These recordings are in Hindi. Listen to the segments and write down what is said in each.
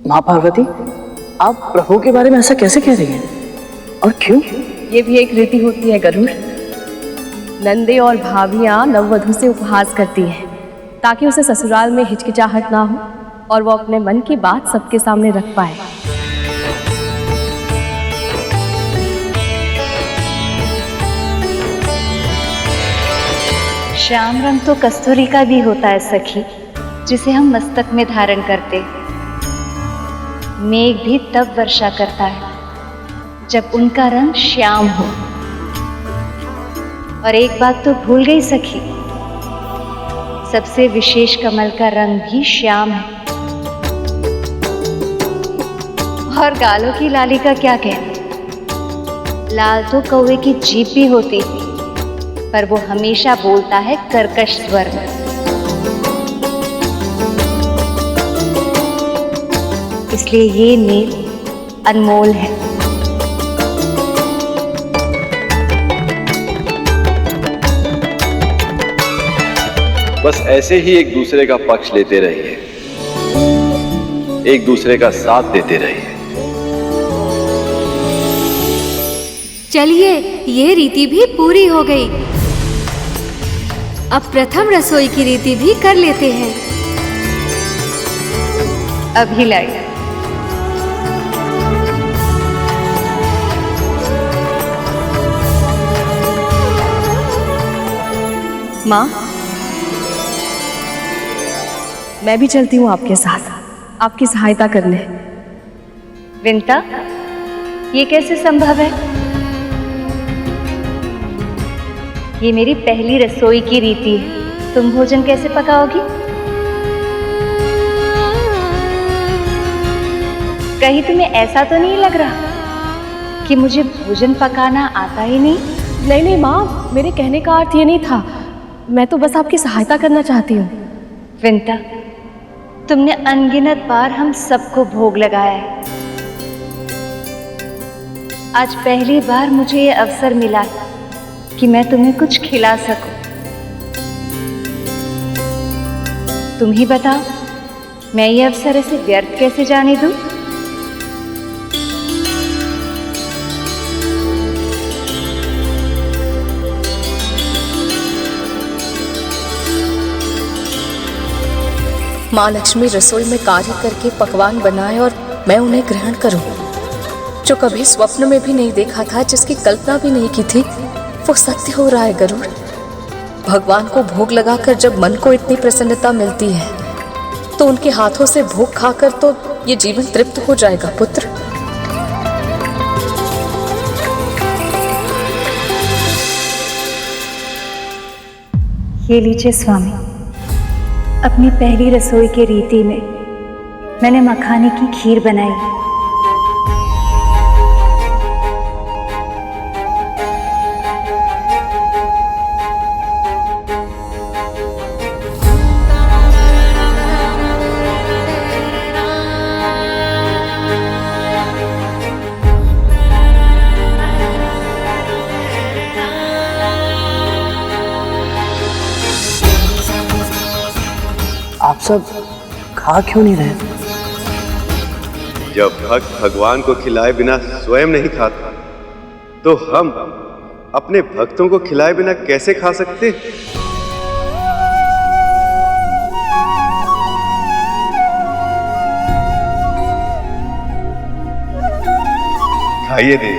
माँ पार्वती, आप प्रभु के बारे में ऐसा कैसे कह रही हैं? और क्यों? ये भी एक रीति होती है गरुड़। नंदे और भाभियां नववधू से उपहास करती हैं ताकि उसे ससुराल में हिचकिचाहट ना हो और वो अपने मन की बात सबके सामने रख पाए। श्याम रंग तो कस्तूरी का भी होता है सखी, जिसे हम मस्तक में धारण करते। मेघ भी तब वर्षा करता है जब उनका रंग श्याम हो। और एक बात तो भूल गई सखी, सबसे विशेष कमल का रंग भी श्याम है। और गालों की लाली का क्या कहना, लाल तो कौवे की जीभ भी होती, पर वो हमेशा बोलता है कर्कश स्वर में। इसलिए ये मेल अनमोल है। बस ऐसे ही एक दूसरे का पक्ष लेते रहिए, एक दूसरे का साथ देते रहिए। चलिए, ये रीति भी पूरी हो गई। अब प्रथम रसोई की रीति भी कर लेते हैं। अभी लाई। माँ, मैं भी चलती हूँ आपके साथ, आपकी सहायता करने। विंता, ये कैसे संभव है? ये मेरी पहली रसोई की रीति है, तुम भोजन कैसे पकाओगी? कहीं तुम्हें ऐसा तो नहीं लग रहा कि मुझे भोजन पकाना आता ही नहीं? नहीं नहीं माँ, मेरे कहने का अर्थ ये नहीं था। मैं तो बस आपकी सहायता करना चाहती हूँ। विंता, तुमने अनगिनत बार हम सबको भोग लगाया है। आज पहली बार मुझे ये अवसर मिला कि मैं तुम्हें कुछ खिला सकूं। तुम ही बताओ, मैं ये अवसर ऐसे व्यर्थ कैसे जाने दूं? माँ लक्ष्मी रसोई में कार्य करके पकवान बनाए और मैं उन्हें ग्रहण करूं, जो कभी स्वप्न में भी नहीं देखा था, जिसकी कल्पना भी नहीं की थी, वो सत्य हो रहा है गरुड़। भगवान को भोग लगाकर जब मन को इतनी प्रसन्नता मिलती है, तो उनके हाथों से भोग खाकर तो ये जीवन तृप्त हो जाएगा पुत्र। ये लीजिए स्वामी, अपनी पहली रसोई की रीति में मैंने मखाने की खीर बनाई। आप सब खा क्यों नहीं रहे? जब भक्त भगवान को खिलाए बिना स्वयं नहीं खाता, तो हम अपने भक्तों को खिलाए बिना कैसे खा सकते? खाइए दे।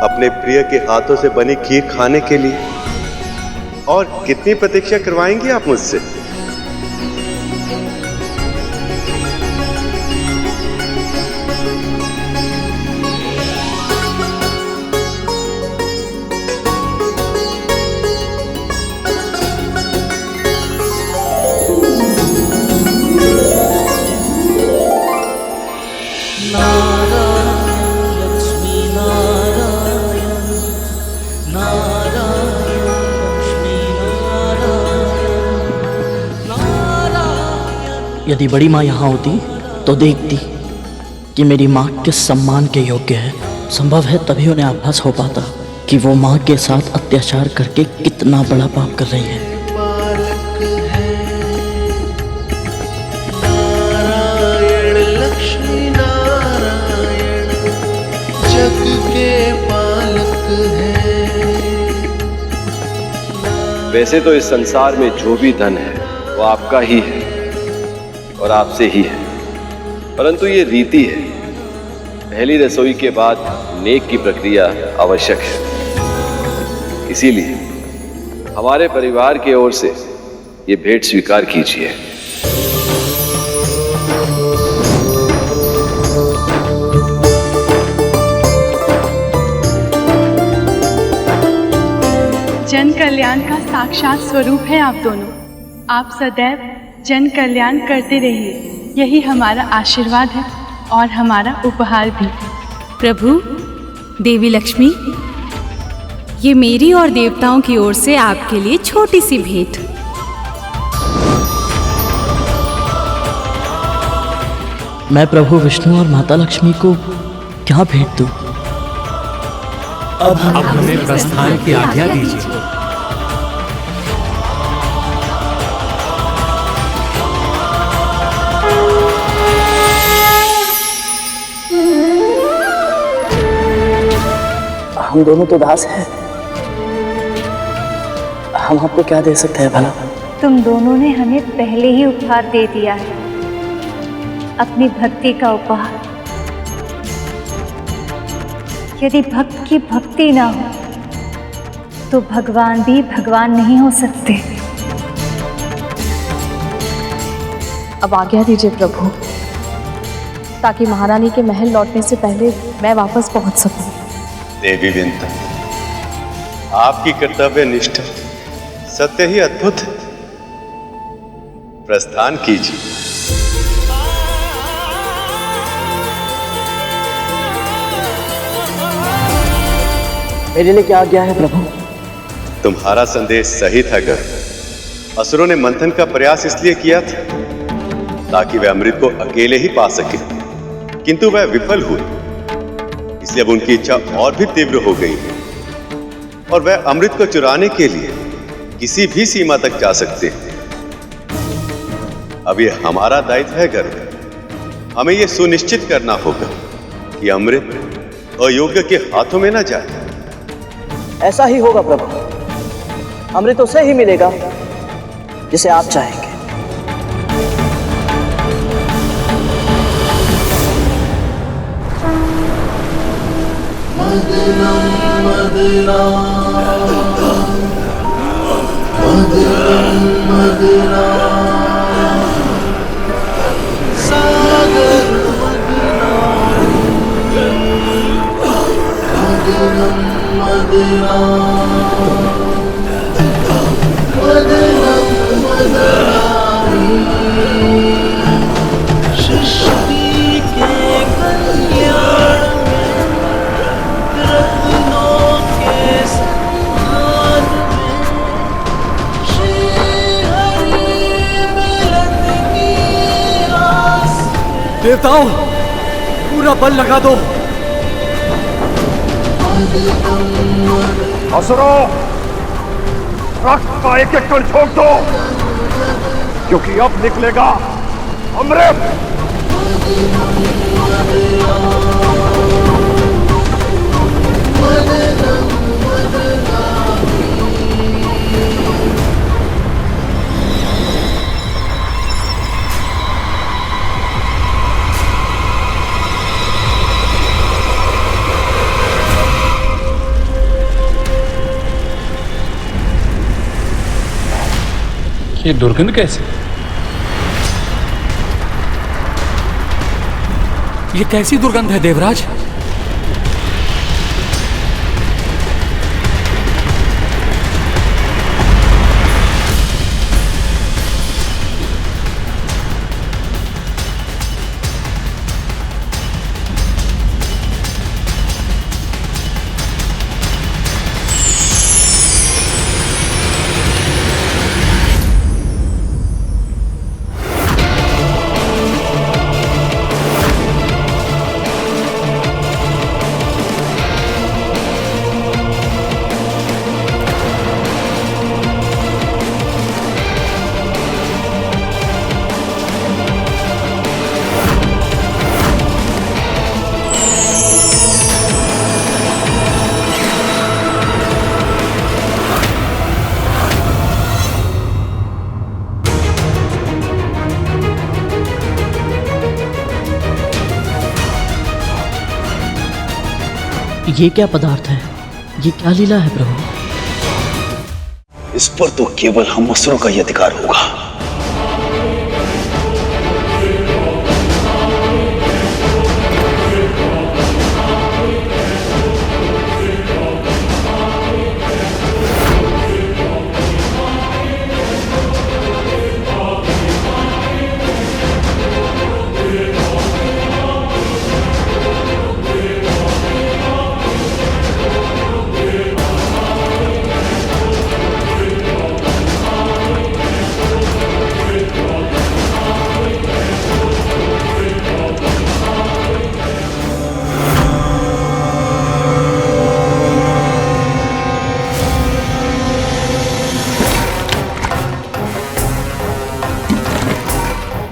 अपने प्रिय के हाथों से बनी खीर खाने के लिए और कितनी प्रतीक्षा करवाएंगे आप मुझसे? यदि बड़ी माँ यहाँ होती तो देखती कि मेरी माँ किस सम्मान के योग्य है। संभव है तभी उन्हें आभास हो पाता कि वो माँ के साथ अत्याचार करके कितना बड़ा पाप कर रही है। नारायण लक्ष्मी नारायण जग के पालक हैं। वैसे तो इस संसार में जो भी धन है वो आपका ही है और आपसे ही है, परंतु ये रीति है, पहली रसोई के बाद नेक की प्रक्रिया आवश्यक है। इसीलिए हमारे परिवार की ओर से ये भेंट स्वीकार कीजिए। जन कल्याण का साक्षात स्वरूप है आप दोनों। आप सदैव जन कल्याण करते रहिए, यही हमारा आशीर्वाद है और हमारा उपहार भी। प्रभु, देवी लक्ष्मी, ये मेरी और देवताओं की ओर से आपके लिए छोटी सी भेंट। मैं प्रभु विष्णु और माता लक्ष्मी को क्या भेंट दूं? अब हमें प्रस्थान की आज्ञा दीजिए। हम दोनों तो दास हैं, हम आपको क्या दे सकते हैं भला? तुम दोनों ने हमें पहले ही उपहार दे दिया है, अपनी भक्ति का उपहार। यदि भक्त की भक्ति ना हो तो भगवान भी भगवान नहीं हो सकते। अब आज्ञा दीजिए प्रभु, ताकि महारानी के महल लौटने से पहले मैं वापस पहुंच सकूं। देवी विंता, आपकी कर्तव्य निष्ठा सत्य ही अद्भुत है। प्रस्थान कीजिए। मेरे लिए क्या आज्ञा है प्रभु? तुम्हारा संदेश सही था गर्ग। असुरों ने मंथन का प्रयास इसलिए किया था ताकि वे अमृत को अकेले ही पा सके, किंतु वह विफल हुए, इसलिए अब उनकी इच्छा और भी तीव्र हो गई है और वह अमृत को चुराने के लिए किसी भी सीमा तक जा सकते हैं। अब यह हमारा दायित्व है गर्ग। हमें यह सुनिश्चित करना होगा कि अमृत अयोग्य के हाथों में न जाए। ऐसा ही होगा प्रभु, अमृत उसे ही मिलेगा जिसे आप चाहेंगे। मदना मदना मदना सागर मदना मदना मदना मदना मदना सृष्टि के कल्याण रत्नों के संधान में श्री हरि मिलन की आस। देवताओं, पूरा बल लगा दो। असुरों, रक्त का एक एक कण छोड़ दो, क्योंकि अब निकलेगा अमृत। ये दुर्गंध कैसे? ये कैसी दुर्गंध है देवराज? ये क्या पदार्थ है? ये क्या लीला है प्रभु? इस पर तो केवल हम असुरों का ही अधिकार होगा।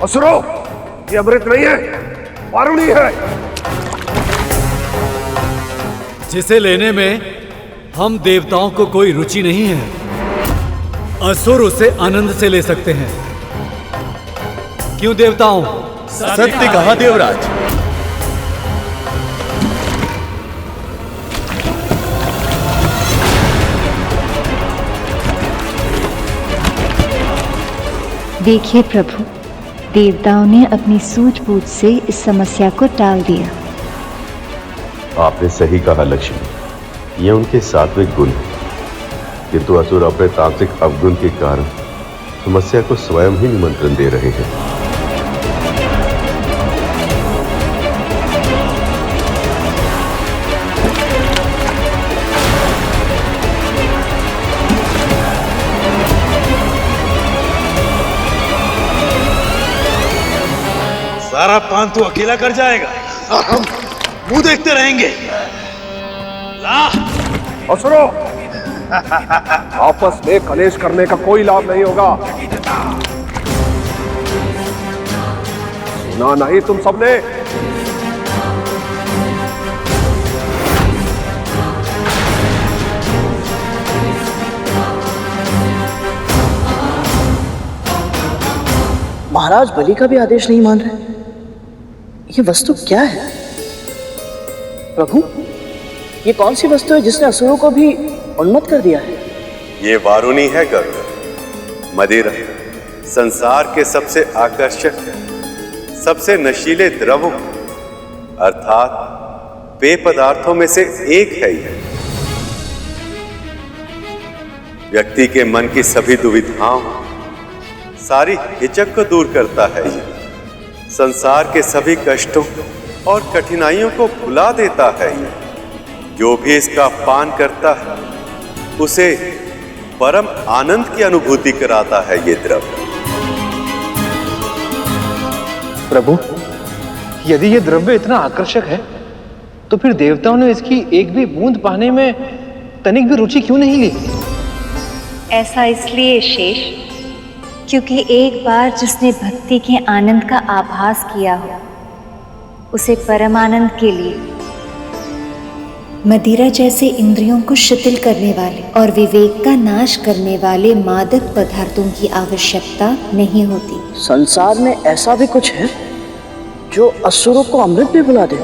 असुरो, ये अमृत नहीं है, वारुणी है। जिसे लेने में हम देवताओं को कोई रुचि नहीं है। असुर उसे आनंद से ले सकते हैं। क्यों देवताओं? सत्य कहा देवराज। देखिए प्रभु, देवताओं ने अपनी सूझबूझ से इस समस्या को टाल दिया। आपने सही कहा लक्ष्मी, ये उनके सात्विक गुण है, किंतु असुर अपने तांत्रिक अवगुण के कारण समस्या को स्वयं ही निमंत्रण दे रहे हैं। सारा पान तो अकेला कर जाएगा और हम मुंह देखते रहेंगे। ला असुरो, आपस में कलेश करने का कोई लाभ नहीं होगा। सुना नहीं तुम सबने? महाराज बलि का भी आदेश नहीं मान रहे। ये वस्तु क्या है प्रभु? ये कौन सी वस्तु है जिसने असुरों को भी उन्मत्त कर दिया है? ये वारुणी है गरुड़। मदिरा संसार के सबसे आकर्षक, सबसे नशीले द्रवों अर्थात पेय पदार्थों में से एक है यह। व्यक्ति के मन की सभी दुविधाओं, सारी हिचक को दूर करता है ये। संसार के सभी कष्टों और कठिनाइयों को भुला देता है ये। जो भी इसका पान करता है उसे परम आनंद की अनुभूति कराता है ये द्रव्य। प्रभु, यदि ये द्रव्य इतना आकर्षक है तो फिर देवताओं ने इसकी एक भी बूंद पाने में तनिक भी रुचि क्यों नहीं ली? ऐसा इसलिए शेष, क्योंकि एक बार जिसने भक्ति के आनंद का आभास किया हो, उसे परम आनंद के लिए मदिरा जैसे इंद्रियों को शिथिल करने वाले और विवेक का नाश करने वाले मादक पदार्थों की आवश्यकता नहीं होती। संसार में ऐसा भी कुछ है जो असुरों को अमृत भी बुला दे?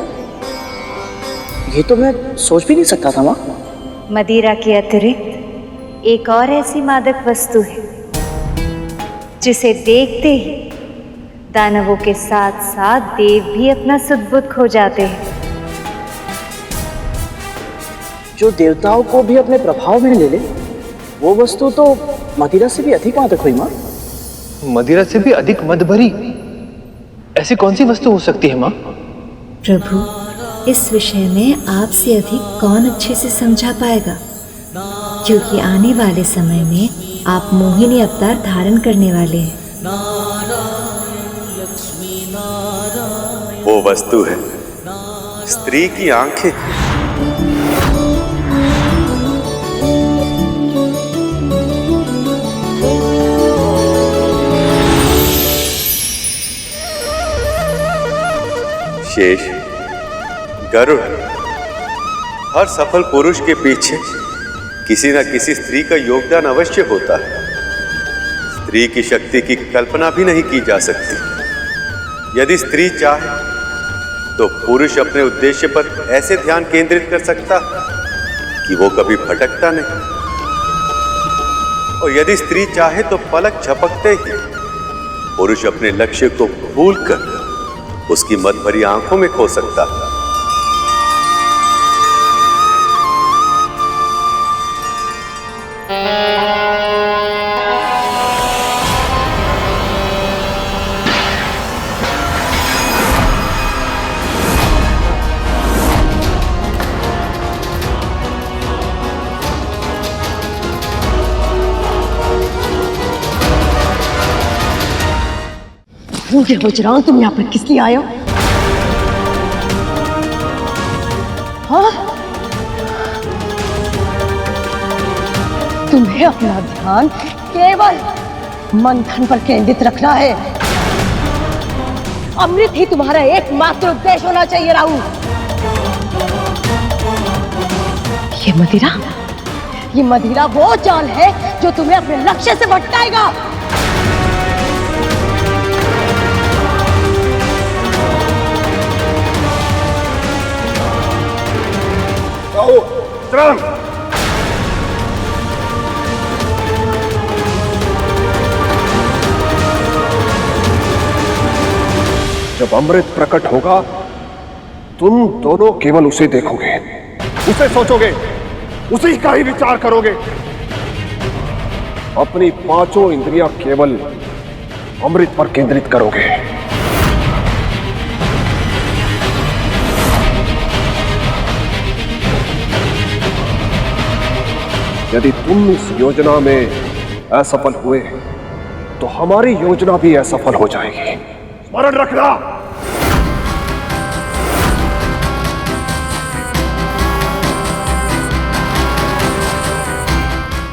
ये तो मैं सोच भी नहीं सकता था माँ। मदिरा के अतिरिक्त एक और ऐसी मादक वस्तु है जिसे देखते ही दानवों के साथ साथ देव भी अपना सुध-बुध खो जाते हैं। जो देवताओं को भी अपने प्रभाव में ले ले, वो वस्तु तो मदिरा से भी अधिक मादक हुई माँ। मदिरा से भी अधिक मद भरी ऐसी कौन सी वस्तु हो सकती है माँ? प्रभु, इस विषय में आपसे अधिक कौन अच्छे से समझा पाएगा, क्योंकि आने वाले समय में आप मोहिनी अवतार धारण करने वाले हैं। वो वस्तु है स्त्री की आंखें। शेष, गरुड़, हर सफल पुरुष के पीछे किसी न किसी स्त्री का योगदान अवश्य होता है। स्त्री की शक्ति की कल्पना भी नहीं की जा सकती। यदि स्त्री चाहे तो पुरुष अपने उद्देश्य पर ऐसे ध्यान केंद्रित कर सकता कि वो कभी भटकता नहीं। और यदि स्त्री चाहे तो पलक झपकते ही पुरुष अपने लक्ष्य को भूलकर उसकी मद भरी आंखों में खो सकता। मुझे हुजरान, तुम यहाँ पर किस लिए आए हो? हाँ? तुम्हें अपना ध्यान केवल मंथन पर केंद्रित रखना है। अमृत ही तुम्हारा एकमात्र उद्देश्य होना चाहिए राहुल। ये मदिरा वो जाल है जो तुम्हें अपने लक्ष्य से भटकाएगा। जब अमृत प्रकट होगा तुम दोनों केवल उसे देखोगे, उसे सोचोगे, उसी का ही विचार करोगे। अपनी पांचों इंद्रियां केवल अमृत पर केंद्रित करोगे। यदि तुम इस योजना में असफल हुए तो हमारी योजना भी असफल हो जाएगी। स्मरण रखना।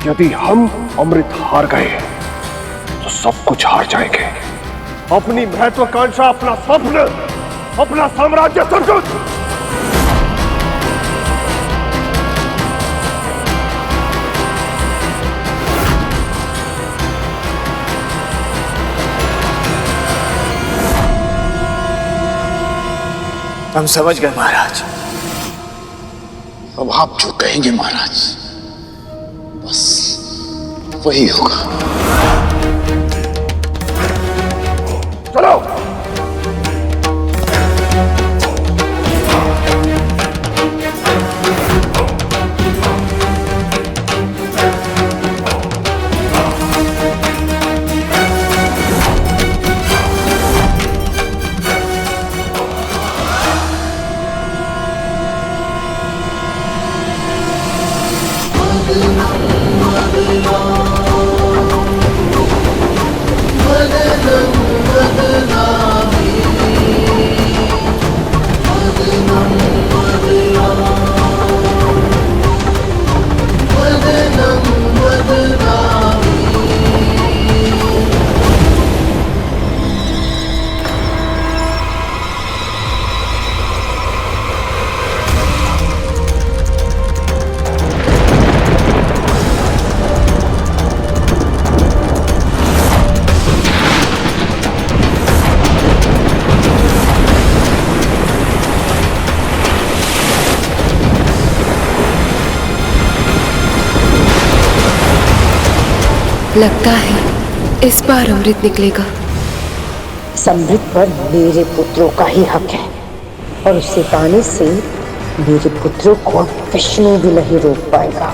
यदि हम अमृत हार गए तो सब कुछ हार जाएंगे। अपनी महत्वाकांक्षा, अपना स्वप्न, अपना साम्राज्य सब कुछ। हम समझ गए महाराज। अब आप जो कहेंगे महाराज बस वही होगा। चलो। लगता है इस बार अमृत निकलेगा। इस अमृत पर मेरे पुत्रों का ही हक है और उसे पाने से मेरे पुत्रों को विष्णु भी नहीं रोक पाएगा।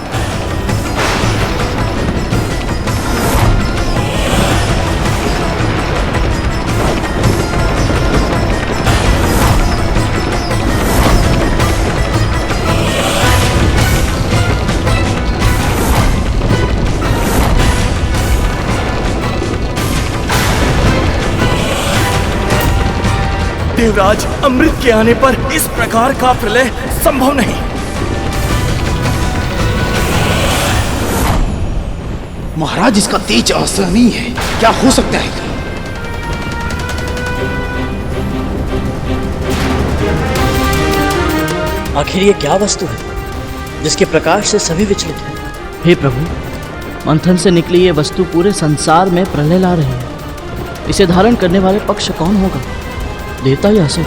देवराज, अमृत के आने पर इस प्रकार का प्रलय संभव नहीं। महाराज, इसका तेज असहनीय है। क्या हो सकता है? आखिर ये क्या वस्तु है जिसके प्रकाश से सभी विचलित हैं? हे प्रभु, मंथन से निकली ये वस्तु पूरे संसार में प्रलय ला रही है। इसे धारण करने वाले पक्ष कौन होगा, देवता या असुर?